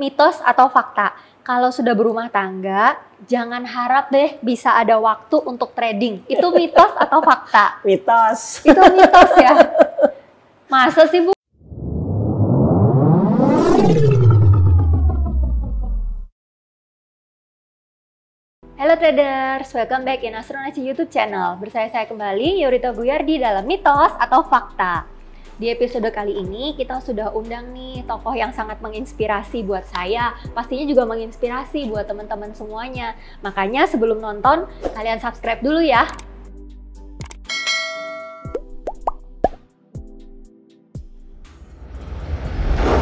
mitos atau fakta? Kalau sudah berumah tangga, jangan harap deh bisa ada waktu untuk trading. Itu mitos atau fakta? Mitos. Itu mitos ya? Masa sih, Bu? Halo traders, welcome back in Astronaci YouTube channel. Bersama saya kembali, Yorita Guyardi dalam mitos atau fakta. Di episode kali ini kita sudah undang nih tokoh yang sangat menginspirasi buat saya, pastinya juga menginspirasi buat teman-teman semuanya. Makanya sebelum nonton, kalian subscribe dulu ya.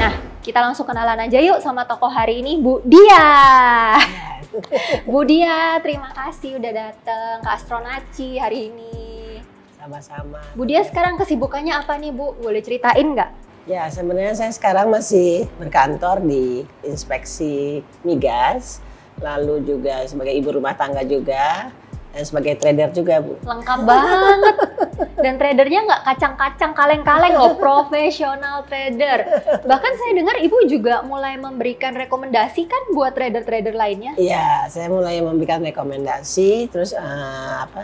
Nah, kita langsung kenalan aja yuk sama tokoh hari ini, Bu Dia. Bu Dia, terima kasih udah datang ke Astronaci hari ini. Sama-sama. Bu Dia sekarang kesibukannya apa nih, Bu? Boleh ceritain nggak? Ya, sebenarnya saya sekarang masih berkantor di Inspeksi Migas, lalu juga sebagai ibu rumah tangga juga, dan sebagai trader juga, Bu. Lengkap banget. Dan tradernya nggak kacang-kacang, kaleng-kaleng loh, profesional trader. Bahkan saya dengar Ibu juga mulai memberikan rekomendasi kan buat trader-trader lainnya? Iya, saya mulai memberikan rekomendasi, terus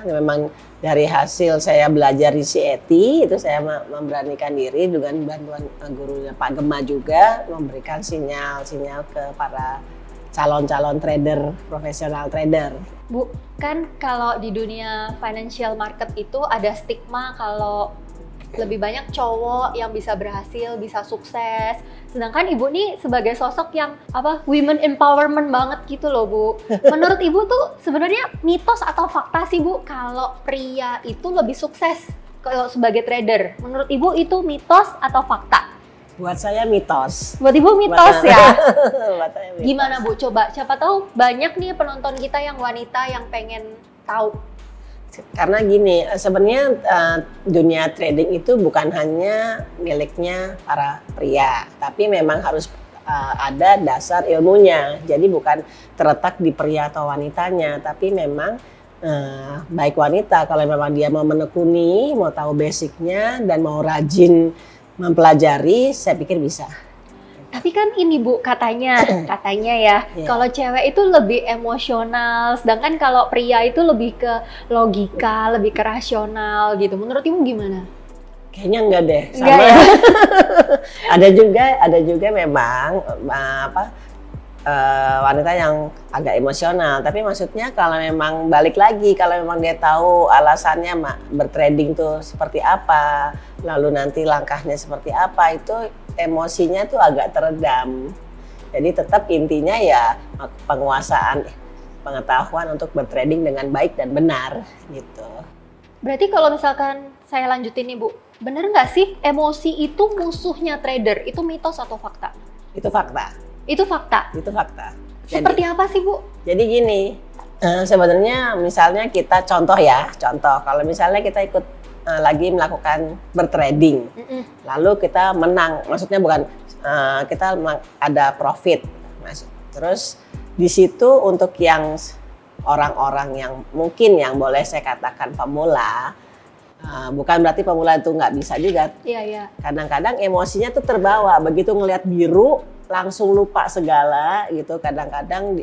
memang dari hasil saya belajar di CET, itu saya memberanikan diri dengan bantuan gurunya Pak Gema juga, memberikan sinyal-sinyal ke para calon-calon trader, profesional trader. Bu, kan kalau di dunia financial market itu ada stigma kalau lebih banyak cowok yang bisa berhasil, bisa sukses. Sedangkan Ibu nih sebagai sosok yang women empowerment banget gitu loh, Bu. Menurut Ibu tuh sebenarnya mitos atau fakta sih, Bu, kalau pria itu lebih sukses kalau sebagai trader? Menurut Ibu itu mitos atau fakta? Buat saya mitos. Buat Ibu mitos ya? Buat saya mitos. Gimana, Bu? Coba, siapa tahu banyak nih penonton kita yang wanita yang pengen tahu. Karena gini, sebenarnya dunia trading itu bukan hanya miliknya para pria, tapi memang harus ada dasar ilmunya. Jadi bukan terletak di pria atau wanitanya, tapi memang baik wanita kalau memang dia mau menekuni, mau tahu basicnya dan mau rajin mempelajari, saya pikir bisa. Tapi kan ini Bu, katanya ya, kalau cewek itu lebih emosional, sedangkan kalau pria itu lebih ke logika, lebih ke rasional gitu. Menurut Ibu gimana? Kayaknya enggak deh, sama. Enggak ya? ada juga memang wanita yang agak emosional, tapi maksudnya kalau memang balik lagi, kalau memang dia tahu alasannya bertrading tuh seperti apa, lalu nanti langkahnya seperti apa, itu emosinya tuh agak teredam. Jadi tetap intinya ya penguasaan pengetahuan untuk bertrading dengan baik dan benar gitu. Berarti kalau misalkan saya lanjutin nih Bu, bener nggak sih emosi itu musuhnya trader? Itu mitos atau fakta? Itu fakta. Itu fakta? Itu fakta. Seperti apa sih Bu? Jadi gini, sebenarnya misalnya kita contoh kalau misalnya kita ikut lagi melakukan bertrading, lalu kita menang, maksudnya bukan kita ada profit, terus di situ untuk yang orang-orang yang mungkin yang boleh saya katakan pemula, bukan berarti pemula itu nggak bisa juga. Iya. Kadang-kadang emosinya tuh terbawa, begitu ngelihat biru langsung lupa segala gitu. Kadang-kadang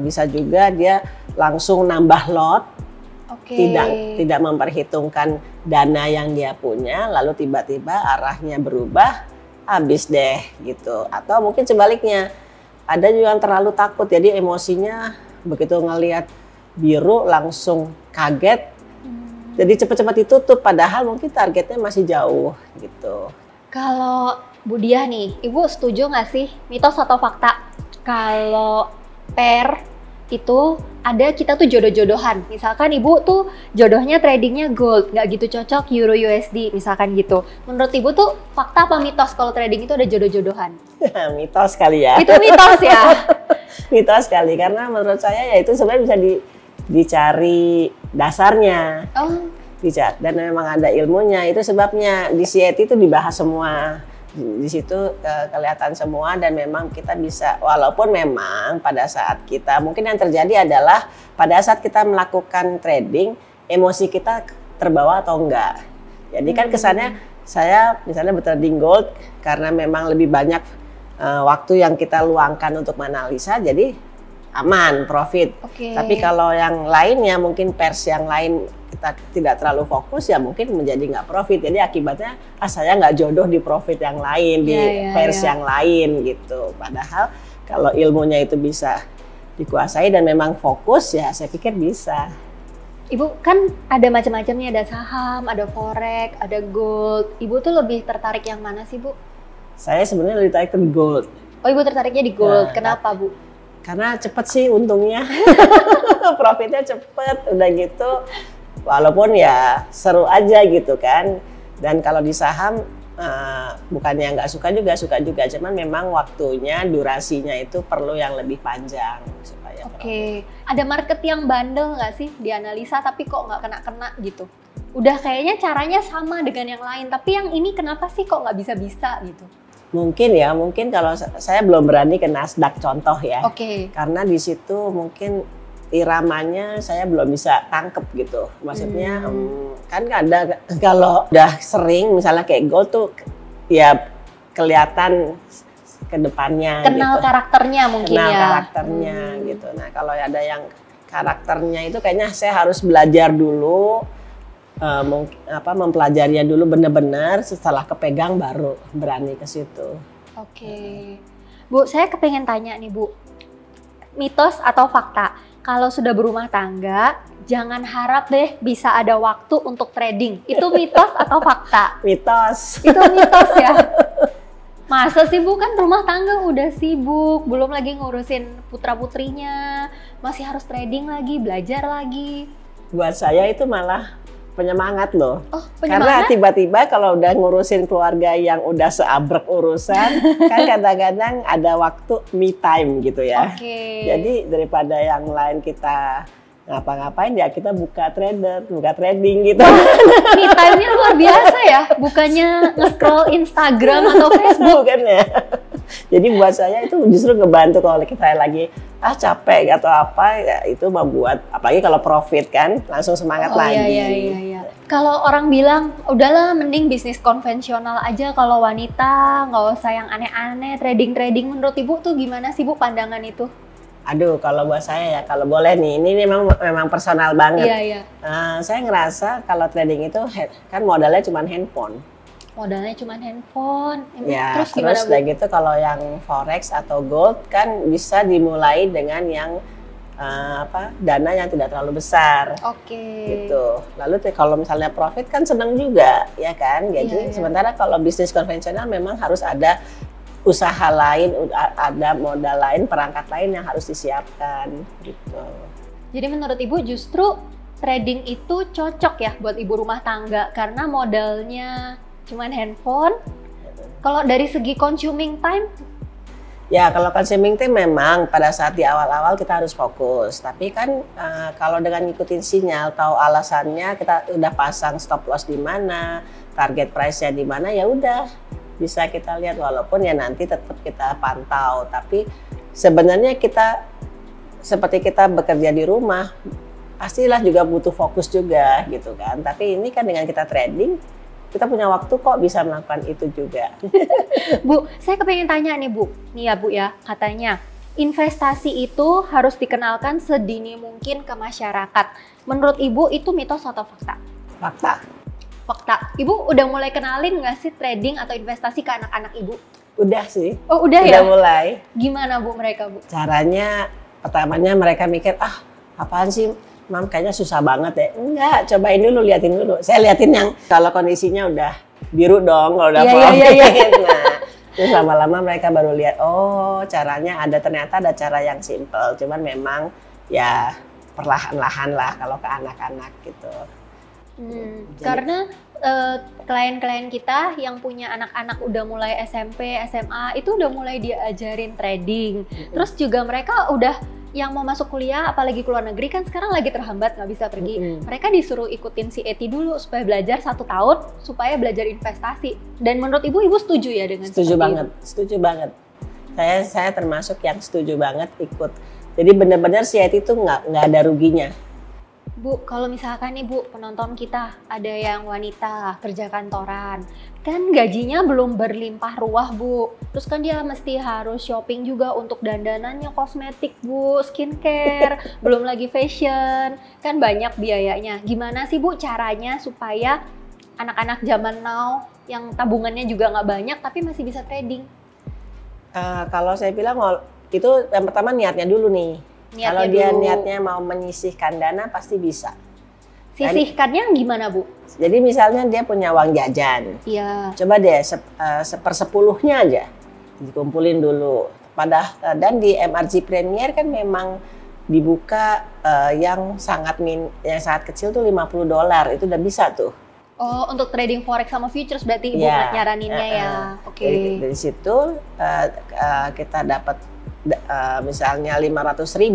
bisa juga dia langsung nambah lot. Tidak memperhitungkan dana yang dia punya, lalu tiba-tiba arahnya berubah, habis deh gitu. Atau mungkin sebaliknya, ada juga yang terlalu takut, jadi emosinya begitu ngelihat biru langsung kaget, jadi cepat-cepat ditutup, padahal mungkin targetnya masih jauh gitu. Kalau Bu Dia nih, Ibu setuju nggak sih mitos atau fakta kalau pair itu ada kita tuh jodoh-jodohan? Misalkan Ibu tuh jodohnya tradingnya gold, nggak gitu cocok Euro USD misalkan gitu. Menurut Ibu tuh fakta apa mitos kalau trading itu ada jodoh-jodohan? Mitos kali ya. Itu mitos ya? Mitos kali, karena menurut saya ya itu sebenarnya bisa dicari dasarnya. Dan memang ada ilmunya, itu sebabnya di CET itu dibahas semua. Di situ kelihatan semua, dan memang kita bisa, walaupun memang pada saat kita, mungkin yang terjadi adalah pada saat kita melakukan trading, emosi kita terbawa atau enggak. Jadi kan kesannya saya misalnya bertrading gold karena memang lebih banyak waktu yang kita luangkan untuk menganalisa jadi aman, profit. Tapi kalau yang lainnya mungkin pers yang lain kita tidak terlalu fokus ya mungkin menjadi nggak profit. Jadi akibatnya saya nggak jodoh di profit yang lain, di pers yang lain gitu. Padahal kalau ilmunya itu bisa dikuasai dan memang fokus ya saya pikir bisa. Ibu kan ada macam-macam nih, ada saham, ada forex, ada gold. Ibu tuh lebih tertarik yang mana sih, Bu? Saya sebenarnya lebih tertarik ke gold. Oh, Ibu tertariknya di gold. Kenapa, Bu? Karena cepet sih untungnya. Profitnya cepet, udah gitu. Walaupun ya seru aja gitu kan. Dan kalau di saham, bukannya nggak suka juga. Cuman memang waktunya, durasinya itu perlu yang lebih panjang. Ada market yang bandel nggak sih dianalisa tapi kok nggak kena-kena gitu? Udah kayaknya caranya sama dengan yang lain, tapi yang ini kenapa sih kok nggak bisa-bisa gitu? Mungkin kalau saya belum berani ke Nasdaq contoh ya. Karena di situ mungkin iramanya saya belum bisa tangkep gitu. Maksudnya kan ada kalau udah sering misalnya kayak gold tuh ya kelihatan ke depannya. Kenal gitu. Karakternya mungkin Kenal karakternya gitu. Nah kalau ada yang karakternya itu kayaknya saya harus belajar dulu. Mempelajarinya dulu benar-benar, setelah kepegang baru berani ke situ. Bu, saya kepengen tanya nih Bu, mitos atau fakta, kalau sudah berumah tangga jangan harap deh bisa ada waktu untuk trading, itu mitos atau fakta? Mitos. Itu mitos ya? Masa sih Bu, kan rumah tangga udah sibuk, belum lagi ngurusin putra-putrinya, masih harus trading lagi, belajar lagi. Buat saya itu malah penyemangat loh. Penyemangat? Karena tiba-tiba kalau udah ngurusin keluarga yang udah seabrek urusan, kan kadang-kadang ada waktu me time gitu ya. Jadi daripada yang lain kita ngapa-ngapain ya kita buka trading gitu. Me time-nya luar biasa ya, bukannya nge-scroll Instagram atau Facebook kan ya. Jadi buat saya itu justru ngebantu kalau kita lagi capek atau apa ya itu membuat apalagi kalau profit kan langsung semangat lagi. Iya. Kalau orang bilang udahlah mending bisnis konvensional aja kalau wanita, nggak usah yang aneh-aneh trading. Menurut Ibu tuh gimana sih Bu pandangan itu? Aduh kalau buat saya ya kalau boleh nih ini memang personal banget. Iya. Saya ngerasa kalau trading itu kan modalnya cuma handphone. Ya, terus udah gitu kalau yang forex atau gold kan bisa dimulai dengan yang dana yang tidak terlalu besar. Gitu. Lalu kalau misalnya profit kan senang juga, ya kan? Jadi sementara kalau bisnis konvensional memang harus ada usaha lain, ada modal lain, perangkat lain yang harus disiapkan. Gitu. Jadi menurut Ibu justru trading itu cocok ya buat ibu rumah tangga karena modalnya cuman handphone. Kalau dari segi consuming time? Ya kalau consuming time memang pada saat di awal-awal kita harus fokus. Tapi kan kalau dengan ngikutin sinyal, tahu alasannya, kita udah pasang stop loss di mana, target price-nya di mana, ya udah bisa kita lihat walaupun ya nanti tetap kita pantau. Tapi sebenarnya kita seperti kita bekerja di rumah, pastilah juga butuh fokus juga gitu kan. Tapi ini kan dengan kita trading, kita punya waktu kok bisa melakukan itu juga. Bu, saya kepengen tanya nih Bu. Nih ya Bu ya, katanya investasi itu harus dikenalkan sedini mungkin ke masyarakat. Menurut Ibu itu mitos atau fakta? Fakta. Ibu udah mulai kenalin nggak sih trading atau investasi ke anak-anak Ibu? Udah sih. Oh udah ya? Udah mulai. Gimana Bu mereka Bu? Caranya pertamanya mereka mikir, apaan sih? Mam kayaknya susah banget ya. Enggak, cobain dulu, liatin dulu. Saya liatin yang kalau kondisinya udah biru dong, kalau udah profit. Nah, terus lama-lama mereka baru lihat, oh caranya ternyata ada cara yang simple. Cuman memang ya perlahan-lahan lah kalau ke anak-anak gitu. Karena klien-klien kita yang punya anak-anak udah mulai SMP, SMA, itu udah mulai diajarin trading. Terus juga mereka udah yang mau masuk kuliah, apalagi ke luar negeri kan sekarang lagi terhambat nggak bisa pergi. Mereka disuruh ikutin si Eti dulu supaya belajar 1 tahun, supaya belajar investasi. Dan menurut Ibu setuju ya dengan setuju banget. Saya termasuk yang setuju banget ikut. Jadi benar-benar si Eti itu nggak ada ruginya. Bu, kalau misalkan nih Bu, penonton kita ada yang wanita kerja kantoran, kan gajinya belum berlimpah ruah Bu. Terus kan dia mesti harus shopping juga untuk dandanannya, kosmetik Bu, skincare, belum lagi fashion, kan banyak biayanya. Gimana sih Bu caranya supaya anak-anak zaman now yang tabungannya juga nggak banyak tapi masih bisa trading? Kalau saya bilang itu yang pertama niatnya dulu nih. Kalau dia niatnya mau menyisihkan dana pasti bisa. Sisihkannya gimana Bu? Jadi misalnya dia punya uang jajan. Iya. Coba deh sepersepuluhnya aja dikumpulin dulu. Dan di MRG Premier kan memang dibuka yang sangat kecil tuh $50 itu udah bisa tuh. Oh, untuk trading forex sama futures berarti Ibu nyaraninnya ya. Oke. Dari situ kita dapat misalnya 500.000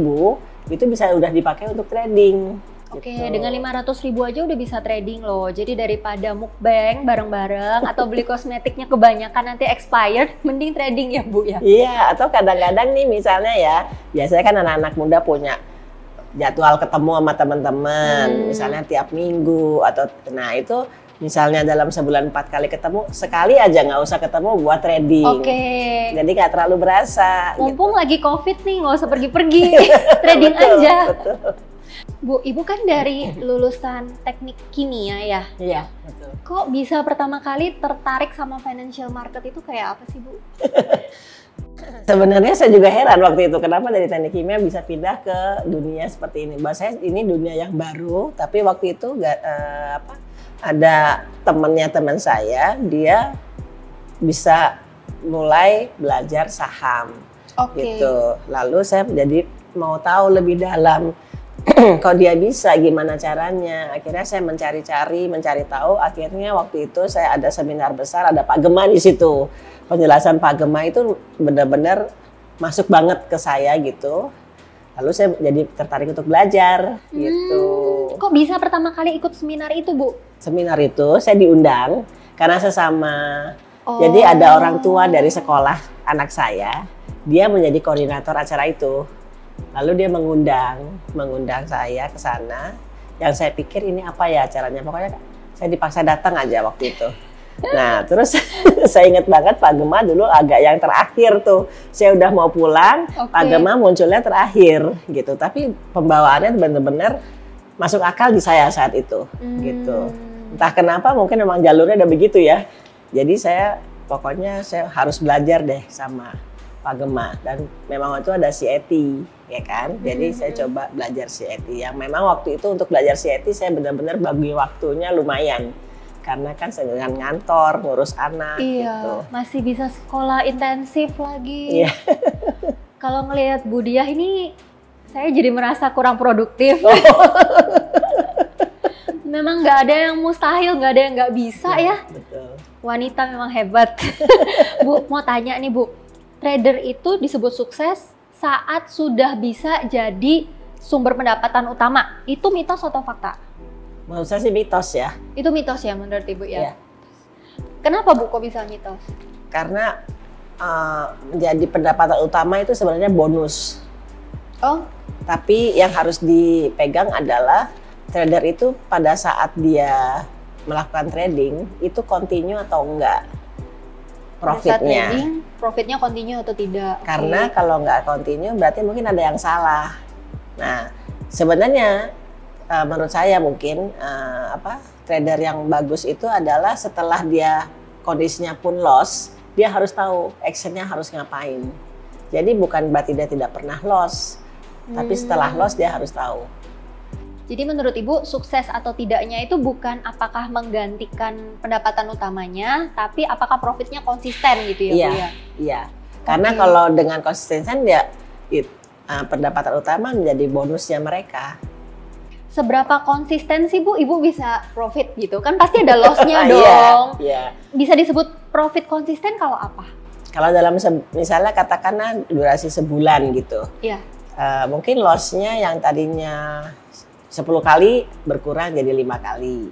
itu bisa udah dipakai untuk trading. Oke, gitu. dengan 500.000 aja udah bisa trading loh. Jadi daripada mukbang bareng-bareng atau beli kosmetiknya kebanyakan nanti expired, mending trading ya Bu ya? Iya, atau kadang-kadang nih misalnya ya, biasanya kan anak-anak muda punya jadwal ketemu sama teman-teman, misalnya tiap minggu nah itu misalnya dalam sebulan 4 kali ketemu, sekali aja nggak usah ketemu buat trading. Oke. Jadi nggak terlalu berasa. Mumpung gitu. lagi COVID nih, nggak usah pergi-pergi, trading betul, aja. Betul. Bu, Ibu kan dari lulusan teknik kimia ya? Iya, betul. Kok bisa pertama kali tertarik sama financial market itu kayak apa sih Bu? Sebenarnya saya juga heran waktu itu kenapa dari teknik kimia bisa pindah ke dunia seperti ini. Bahwa saya ini dunia yang baru, tapi waktu itu ada teman saya, dia bisa mulai belajar saham, gitu. Lalu saya jadi mau tahu lebih dalam, kok dia bisa, gimana caranya. Akhirnya saya mencari tahu. Akhirnya waktu itu saya ada seminar besar, ada Pak Gema di situ. Penjelasan Pak Gema itu benar-benar masuk banget ke saya gitu. Lalu saya jadi tertarik untuk belajar gitu. Kok bisa pertama kali ikut seminar itu Bu? Seminar itu saya diundang karena sesama. Jadi ada orang tua dari sekolah anak saya, dia menjadi koordinator acara itu. Lalu dia mengundang saya ke sana. Yang saya pikir ini apa ya acaranya, pokoknya saya dipaksa datang aja waktu itu. Nah, terus saya ingat banget Pak Gema dulu agak yang terakhir tuh. Saya udah mau pulang, Pak Gema munculnya terakhir gitu. Tapi pembawaannya benar-benar masuk akal di saya saat itu gitu. Entah kenapa mungkin memang jalurnya udah begitu ya. Jadi pokoknya saya harus belajar deh sama Pak Gema, dan memang waktu itu ada CET ya kan. Jadi saya coba belajar CET yang memang waktu itu untuk belajar CET saya benar-benar bagi waktunya lumayan. Karena kan saya dengan ngantor, ngurus anak gitu. Masih bisa sekolah intensif lagi. Iya. Kalau ngelihat Bu Diah ini, saya jadi merasa kurang produktif. Memang nggak ada yang mustahil, nggak ada yang nggak bisa ya. Betul. Wanita memang hebat. Bu, mau tanya nih Bu, trader itu disebut sukses saat sudah bisa jadi sumber pendapatan utama. Itu mitos atau fakta? Menurut saya sih mitos ya. Itu mitos ya menurut Ibu ya? Iya. Kenapa Bu kok bisa mitos? Karena menjadi pendapatan utama itu sebenarnya bonus. Oh. Tapi yang harus dipegang adalah trader itu pada saat dia melakukan trading itu continue atau enggak profitnya. Profitnya continue atau tidak? Karena kalau nggak continue berarti mungkin ada yang salah. Nah, sebenarnya menurut saya mungkin trader yang bagus itu adalah setelah dia kondisinya pun loss, dia harus tahu actionnya harus ngapain. Jadi bukan berarti dia tidak pernah loss, tapi setelah loss dia harus tahu. Jadi menurut Ibu sukses atau tidaknya itu bukan apakah menggantikan pendapatan utamanya, tapi apakah profitnya konsisten gitu ya Bu ya? Iya. Karena kalau dengan konsistensi dia pendapatan utama menjadi bonusnya mereka. Seberapa konsisten sih Bu Ibu bisa profit gitu? Kan pasti ada loss-nya dong. Iya. Bisa disebut profit konsisten kalau apa? Kalau dalam misalnya katakanlah durasi sebulan gitu. Iya. Mungkin loss-nya yang tadinya 10 kali berkurang jadi 5 kali.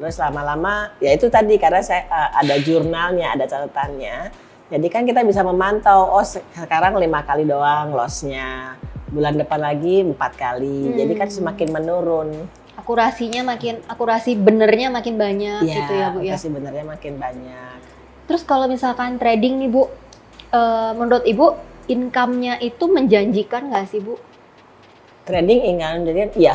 Terus lama-lama ya itu tadi karena saya ada jurnalnya, ada catatannya. Jadi kan kita bisa memantau, oh sekarang 5 kali doang loss-nya. Bulan depan lagi 4 kali, jadi kan semakin menurun. akurasi benernya makin banyak ya, gitu ya Bu ya. Akurasi benernya makin banyak. Terus kalau misalkan trading nih Bu, menurut Ibu income-nya itu menjanjikan nggak sih Bu? Trading income jadi ya.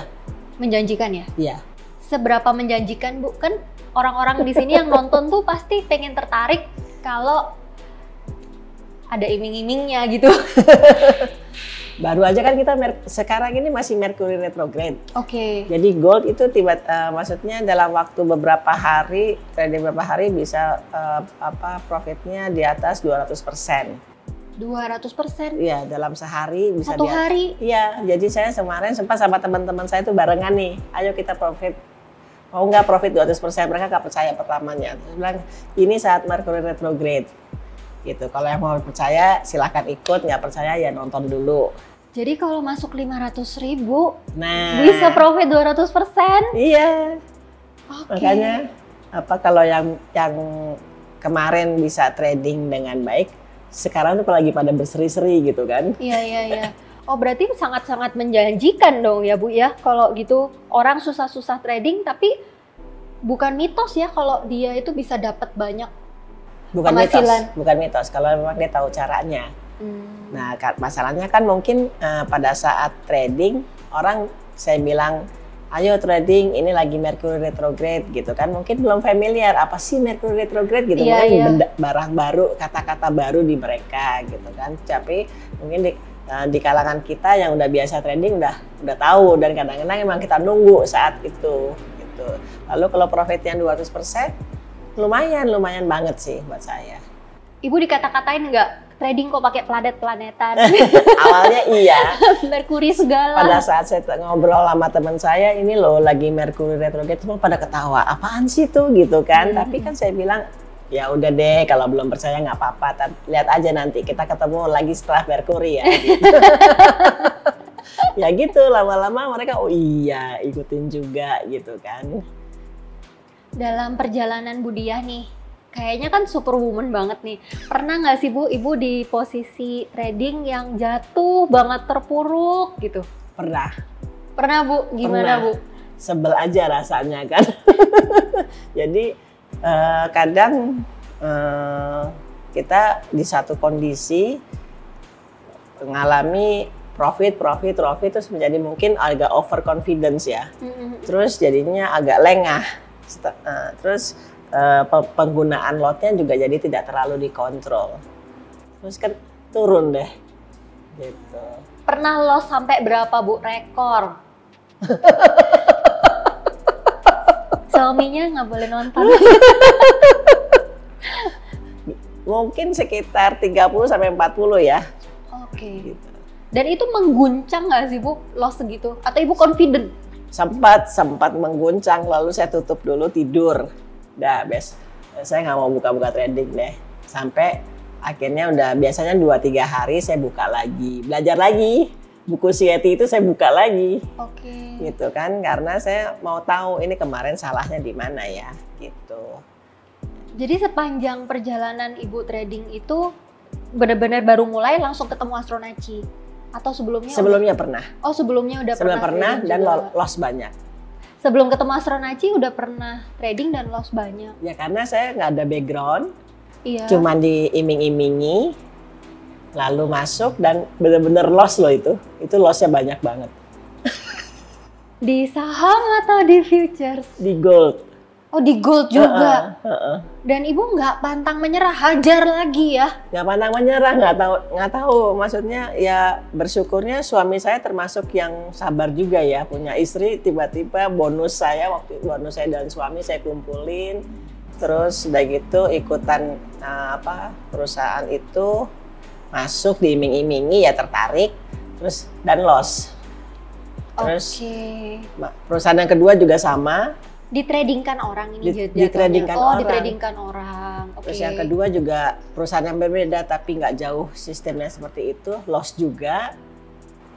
Menjanjikan ya? Iya. Seberapa menjanjikan Bu? Kan orang-orang di sini yang nonton tuh pasti pengen tertarik kalau ada iming-imingnya gitu. Baru aja kan kita sekarang ini masih Mercury retrograde. Oke. Jadi gold itu maksudnya dalam waktu beberapa hari, trading beberapa hari bisa profitnya di atas 200%. 200%? Iya, dalam sehari bisa. Satu hari? Iya, jadi saya kemarin sempat sama teman-teman saya itu barengan nih, ayo kita profit. Mau nggak profit 200%? Mereka nggak percaya pertamanya. Terus bilang, ini saat Mercury retrograde. Gitu. Kalau yang mau percaya silahkan ikut, nggak percaya ya nonton dulu. Jadi kalau masuk 500.000 bisa profit 200%? Iya. Okay. Makanya kalau yang kemarin bisa trading dengan baik, sekarang tuh lagi pada berseri-seri gitu kan? Iya. Oh berarti sangat-sangat menjanjikan dong ya Bu ya, kalau gitu orang susah-susah trading tapi bukan mitos ya kalau dia itu bisa dapat banyak. Bukan mitos kalau memang dia tahu caranya. Nah, masalahnya kan mungkin pada saat trading orang saya bilang, ayo trading, ini lagi Mercury retrograde gitu kan, mungkin belum familiar apa sih Mercury retrograde gitu, mungkin barang baru, kata-kata baru di mereka gitu kan. Tapi mungkin di kalangan kita yang udah biasa trading udah tahu, dan kadang-kadang emang kita nunggu saat itu gitu. Lalu kalau profitnya 200%, lumayan banget sih buat saya. Ibu dikata-katain nggak trading kok pakai planet-planetan? Awalnya iya. Merkuri segala. Pada saat saya ngobrol sama teman saya, ini loh lagi Merkuri retrograde, semua pada ketawa. Apaan sih tuh gitu kan? Tapi kan saya bilang, ya udah deh, kalau belum percaya nggak apa-apa. Lihat aja nanti kita ketemu lagi setelah Merkuri ya. Gitu. Ya gitu, lama-lama mereka oh iya ikutin juga gitu kan. Dalam perjalanan Bu Diah nih, kayaknya kan superwoman banget nih. Pernah nggak sih Bu, Ibu di posisi trading yang jatuh banget, terpuruk gitu? Pernah. Pernah Bu, gimana Bu? Sebel aja rasanya kan. Jadi kadang kita di satu kondisi mengalami profit terus menjadi mungkin agak overconfidence ya. Terus jadinya agak lengah. Terus penggunaan lotnya juga jadi tidak terlalu dikontrol. Terus kan turun deh. Gitu. Pernah loss sampai berapa Bu? Rekor? Suaminya nggak boleh nonton. Mungkin sekitar 30 sampai 40 ya. Oke. Gitu. Dan itu mengguncang nggak sih Bu loss segitu? Atau Ibu confident? Sempat mengguncang, lalu saya tutup dulu tidur. Udah, saya nggak mau buka-buka trading deh. Sampai akhirnya udah biasanya 2-3 hari saya buka lagi, belajar lagi. Buku Sieti itu saya buka lagi. Oke. Gitu kan, karena saya mau tahu ini kemarin salahnya di mana ya, gitu. Jadi sepanjang perjalanan Ibu trading itu benar-benar baru mulai langsung ketemu Astronaci? Atau sebelumnya? Sebelumnya pernah. Oh sebelumnya udah pernah dan loss banyak. Sebelum ketemu Astronaci udah pernah trading dan loss banyak? Ya karena saya nggak ada background, cuman diiming-imingi, lalu masuk dan bener-bener loss loh itu lossnya banyak banget. Di saham atau di futures? Di gold. Oh di gold juga. Dan Ibu nggak pantang menyerah, hajar lagi ya? Nggak pantang menyerah, nggak tahu. Maksudnya ya bersyukurnya suami saya termasuk yang sabar juga ya, punya istri. Tiba-tiba bonus saya dan suami saya kumpulin, terus udah gitu ikutan perusahaan itu masuk diiming-imingi ya tertarik, terus dan loss. Terus perusahaan yang kedua juga sama. Ditradingkan orang ini ditradingkan orang. Ditradingkan orang. Terus yang kedua juga perusahaan yang berbeda tapi nggak jauh sistemnya seperti itu, loss juga.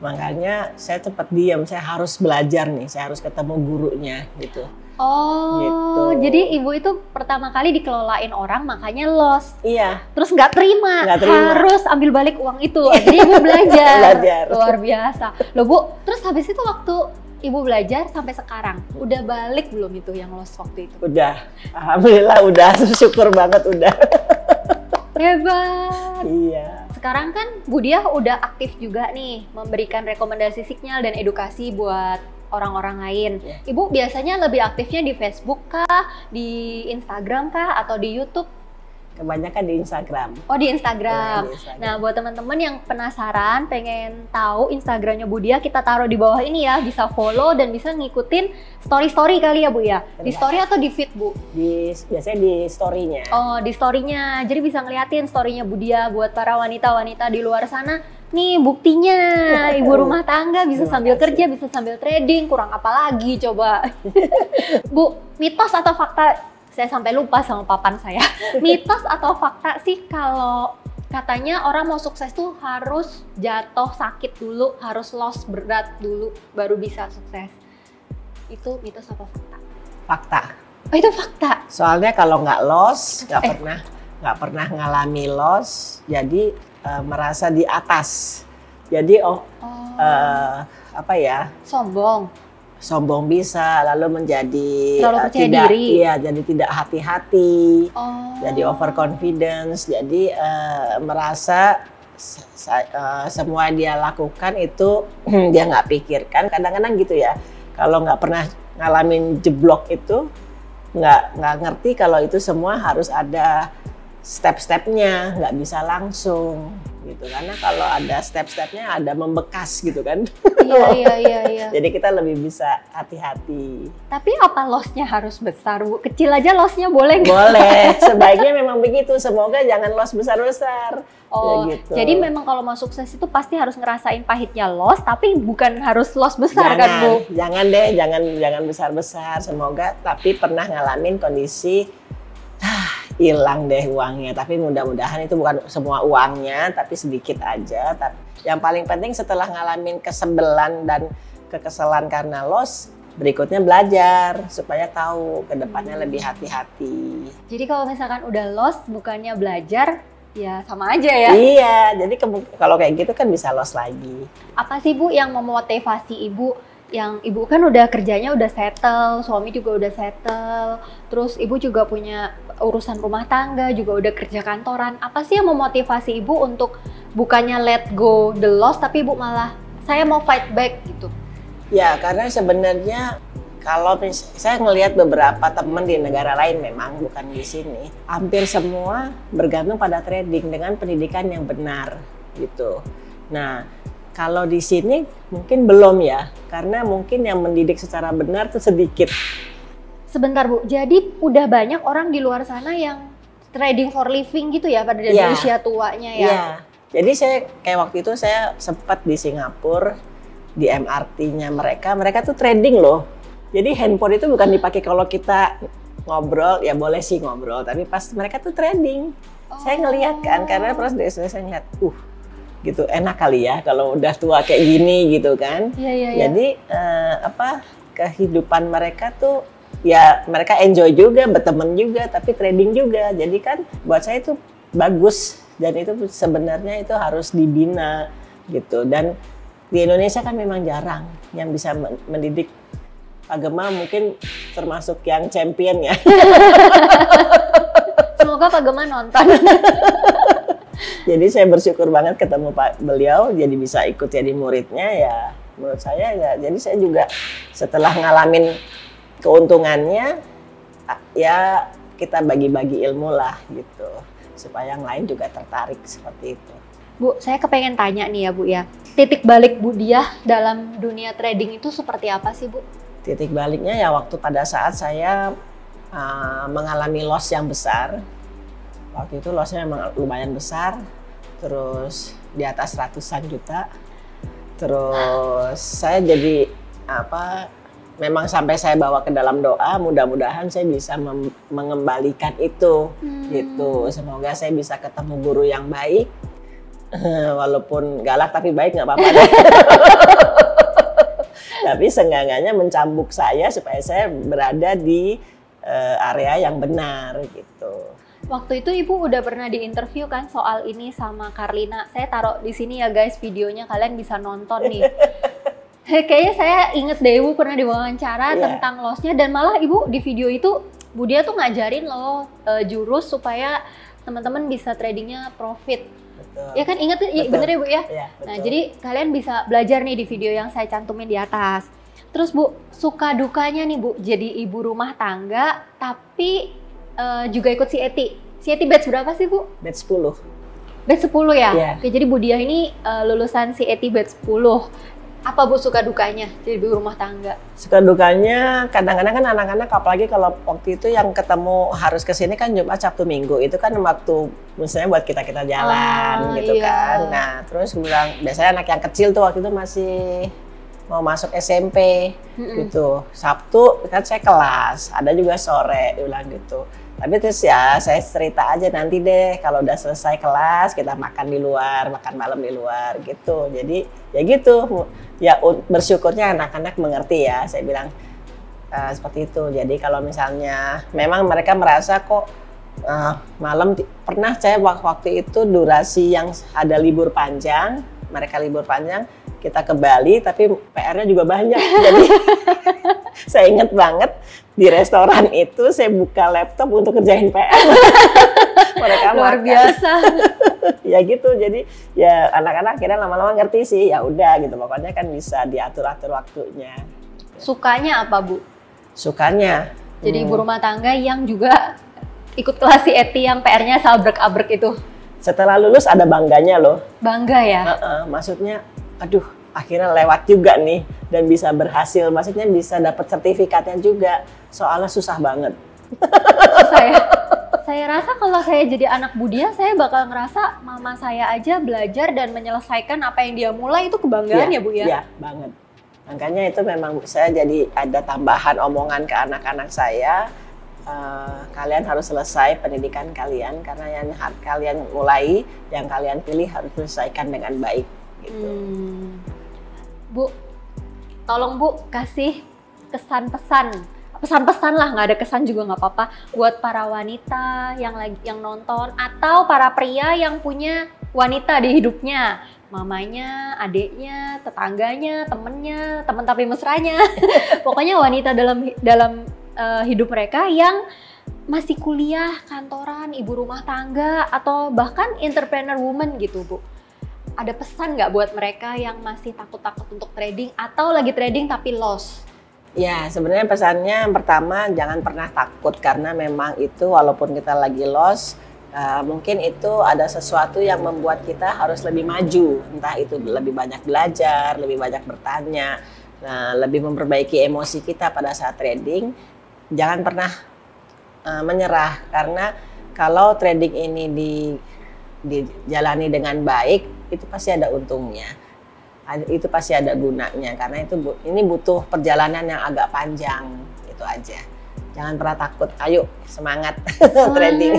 Makanya saya cepat diam, saya harus belajar nih, saya harus ketemu gurunya gitu. Oh, gitu. Jadi Ibu itu pertama kali dikelolain orang makanya loss. Iya. Terus nggak terima, harus ambil balik uang itu. Jadi Ibu belajar. Luar biasa. Loh Bu, terus habis itu waktu Ibu belajar sampai sekarang, udah balik belum itu yang loss waktu itu? Udah, alhamdulillah udah, syukur banget udah. Hebat. Iya. Sekarang kan Bu Diah udah aktif juga nih, memberikan rekomendasi sinyal dan edukasi buat orang-orang lain. Ibu biasanya lebih aktifnya di Facebook kah, di Instagram kah, atau di YouTube? Kebanyakan di Instagram. Oh, di Instagram. Di Instagram. Nah, buat teman-teman yang penasaran, pengen tahu Instagramnya Bu Diah, kita taruh di bawah ini ya, bisa follow dan bisa ngikutin story-story kali ya Bu ya? Di story atau di feed Bu? Biasanya di story-nya. Oh, di story-nya. Jadi bisa ngeliatin story-nya Bu Diah buat para wanita-wanita di luar sana. Nih buktinya, ibu rumah tangga bisa sambil kerja, bisa sambil trading, kurang apa lagi coba. Bu, mitos atau fakta? Saya sampai lupa sama papan saya. Mitos atau fakta sih kalau katanya orang mau sukses tuh harus jatuh sakit dulu, harus loss berat dulu, baru bisa sukses. Itu mitos apa fakta? Fakta. Oh, itu fakta? Soalnya kalau nggak loss, nggak pernah ngalami loss, jadi merasa di atas. Jadi apa ya? Sombong bisa, lalu menjadi percaya diri. Iya, jadi tidak hati-hati, jadi overconfidence, jadi merasa semua dia lakukan itu dia nggak pikirkan. Kadang-kadang gitu ya, kalau nggak pernah ngalamin jeblok itu nggak ngerti kalau itu semua harus ada step-stepnya, nggak bisa langsung gitu, karena kalau ada step-stepnya ada membekas gitu kan. Iya. Jadi kita lebih bisa hati-hati. Tapi apa lossnya harus besar Bu? Kecil aja lossnya boleh nggak? Boleh, sebaiknya memang begitu, semoga jangan loss besar-besar. Oh, ya gitu. Jadi memang kalau mau sukses itu pasti harus ngerasain pahitnya loss, tapi bukan harus loss besar kan Bu? Jangan deh, jangan besar-besar, semoga tapi pernah ngalamin kondisi hilang deh uangnya, tapi mudah-mudahan itu bukan semua uangnya, tapi sedikit aja. Yang paling penting setelah ngalamin kesebelan dan kekesalan karena loss, berikutnya belajar supaya tahu ke depannya lebih hati-hati. Jadi kalau misalkan udah loss, bukannya belajar, ya sama aja ya? Iya, jadi kalau kayak gitu kan bisa loss lagi. Apa sih Bu yang memotivasi Ibu? Yang ibu kan udah kerjanya udah settle, suami juga udah settle, terus ibu juga punya urusan rumah tangga, juga udah kerja kantoran. Apa sih yang memotivasi ibu untuk bukannya let go the loss, tapi ibu malah saya mau fight back gitu? Ya, karena sebenarnya kalau saya ngelihat beberapa teman di negara lain, memang bukan di sini, hampir semua bergantung pada trading dengan pendidikan yang benar gitu. Nah, kalau di sini mungkin belum ya, karena mungkin yang mendidik secara benar tuh sedikit. Sebentar Bu, jadi udah banyak orang di luar sana yang trading for living gitu ya pada usia tuanya ya? Iya, jadi saya kayak waktu itu saya sempat di Singapura, di MRT-nya mereka tuh trading loh. Jadi handphone itu bukan dipakai kalau kita ngobrol, ya boleh sih ngobrol, tapi pas mereka tuh trading. Saya ngelihat kan, karena pas dari saya ngeliat, gitu enak kali ya kalau udah tua kayak gini gitu kan. Jadi kehidupan mereka tuh ya mereka enjoy juga, berteman juga, tapi trading juga. Jadi kan buat saya itu bagus, dan itu sebenarnya itu harus dibina gitu. Dan di Indonesia kan memang jarang yang bisa mendidik. Pak Gema mungkin termasuk yang champion ya. Semoga Pak Gema nonton. Jadi saya bersyukur banget ketemu beliau, jadi bisa ikut jadi muridnya ya. Menurut saya ya, jadi saya juga setelah ngalamin keuntungannya, ya kita bagi-bagi ilmu lah gitu, supaya yang lain juga tertarik seperti itu. Bu, saya kepengen tanya nih ya Bu ya, titik balik Bu Diah dalam dunia trading itu seperti apa sih Bu? Titik baliknya ya waktu pada saat saya mengalami loss yang besar. Waktu itu lossnya memang lumayan besar, terus di atas ratusan juta. Terus saya jadi memang sampai saya bawa ke dalam doa, mudah-mudahan saya bisa mengembalikan itu gitu. Semoga saya bisa ketemu guru yang baik, walaupun galak tapi baik, nggak apa-apa. Tapi seenggak-enggaknya mencambuk saya supaya saya berada di area yang benar gitu. Waktu itu Ibu udah pernah diinterview kan soal ini sama Karlina. Saya taruh di sini ya guys videonya, kalian bisa nonton nih. Kayaknya saya inget deh Ibu pernah diwawancara tentang loss-nya, dan malah Ibu di video itu Bu Dia tuh ngajarin loh jurus supaya teman-teman bisa tradingnya profit. Betul. Ya kan, inget bener ya Bu ya? Iya, Nah jadi kalian bisa belajar nih di video yang saya cantumin di atas. Terus Bu, suka dukanya nih Bu jadi ibu rumah tangga tapi juga ikut CET. CET batch berapa sih Bu? Batch 10. Batch 10 ya? Yeah. Oke, jadi Bu Dia ini lulusan CET batch 10. Apa Bu suka dukanya jadi ibu rumah tangga? Suka dukanya kadang-kadang kan anak-anak, apalagi kalau waktu itu yang ketemu harus kesini kan Jumat, Sabtu, Minggu. Itu kan waktu misalnya buat kita jalan gitu kan. Nah terus gue bilang, biasanya anak yang kecil tuh waktu itu masih mau masuk SMP gitu. Sabtu kan saya kelas, ada juga sore, dia bilang gitu. Tapi terus ya saya cerita aja, nanti deh kalau udah selesai kelas kita makan di luar, makan malam di luar gitu. Jadi ya gitu, ya bersyukurnya anak-anak mengerti ya, saya bilang seperti itu. Jadi kalau misalnya memang mereka merasa kok malam, pernah saya waktu itu durasi yang ada libur panjang, mereka libur panjang, kita ke Bali tapi PR-nya juga banyak. Jadi saya ingat banget di restoran itu saya buka laptop untuk kerjain PR. Mereka luar biasa. Ya gitu, jadi ya anak-anak kira lama-lama ngerti sih, ya udah gitu, pokoknya kan bisa diatur-atur waktunya. Sukanya apa Bu? Sukanya jadi ibu rumah tangga yang juga ikut kelas CET yang PR-nya sabrek-abrek itu. Setelah lulus ada bangganya loh. Bangga ya? Maksudnya aduh akhirnya lewat juga nih dan bisa berhasil, maksudnya bisa dapat sertifikatnya juga, soalnya susah banget. Saya rasa kalau saya jadi anak Bu Dia, saya bakal ngerasa mama saya aja belajar dan menyelesaikan apa yang dia mulai, itu kebanggaan ya Bu ya? Iya banget, makanya itu memang saya jadi ada tambahan omongan ke anak-anak saya, kalian harus selesai pendidikan kalian karena yang kalian mulai, yang kalian pilih harus selesaikan dengan baik gitu. Bu, tolong Bu kasih pesan-pesan lah, nggak ada kesan juga nggak apa-apa, buat para wanita yang nonton atau para pria yang punya wanita di hidupnya, mamanya, adiknya, tetangganya, temennya, temen tapi mesranya, pokoknya wanita dalam hidup mereka yang masih kuliah, kantoran, ibu rumah tangga, atau bahkan entrepreneur woman gitu Bu. Ada pesan nggak buat mereka yang masih takut-takut untuk trading atau lagi trading tapi loss? Ya, sebenarnya pesannya yang pertama, jangan pernah takut karena memang itu walaupun kita lagi loss, mungkin itu ada sesuatu yang membuat kita harus lebih maju. Entah itu lebih banyak belajar, lebih banyak bertanya, lebih memperbaiki emosi kita pada saat trading. Jangan pernah menyerah karena kalau trading ini dijalani dengan baik, itu pasti ada untungnya, itu pasti ada gunanya karena ini butuh perjalanan yang agak panjang, itu aja. Jangan pernah takut, ayo semangat trading.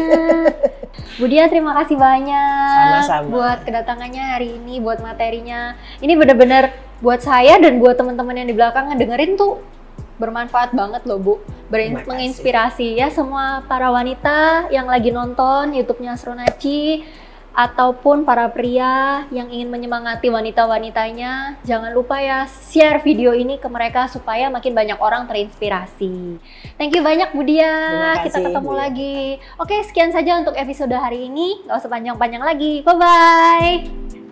Bu Dia terima kasih banyak. Sama-sama. Buat kedatangannya hari ini, buat materinya. Ini benar-benar buat saya dan buat teman-teman yang di belakang dengerin tuh bermanfaat banget loh Bu. Menginspirasi ya semua para wanita yang lagi nonton YouTube-nya Asronaci, ataupun para pria yang ingin menyemangati wanita-wanitanya, jangan lupa ya share video ini ke mereka supaya makin banyak orang terinspirasi. Thank you banyak Bu Dia, kita ketemu lagi. Oke, sekian saja untuk episode hari ini, gak usah panjang-panjang lagi, bye-bye.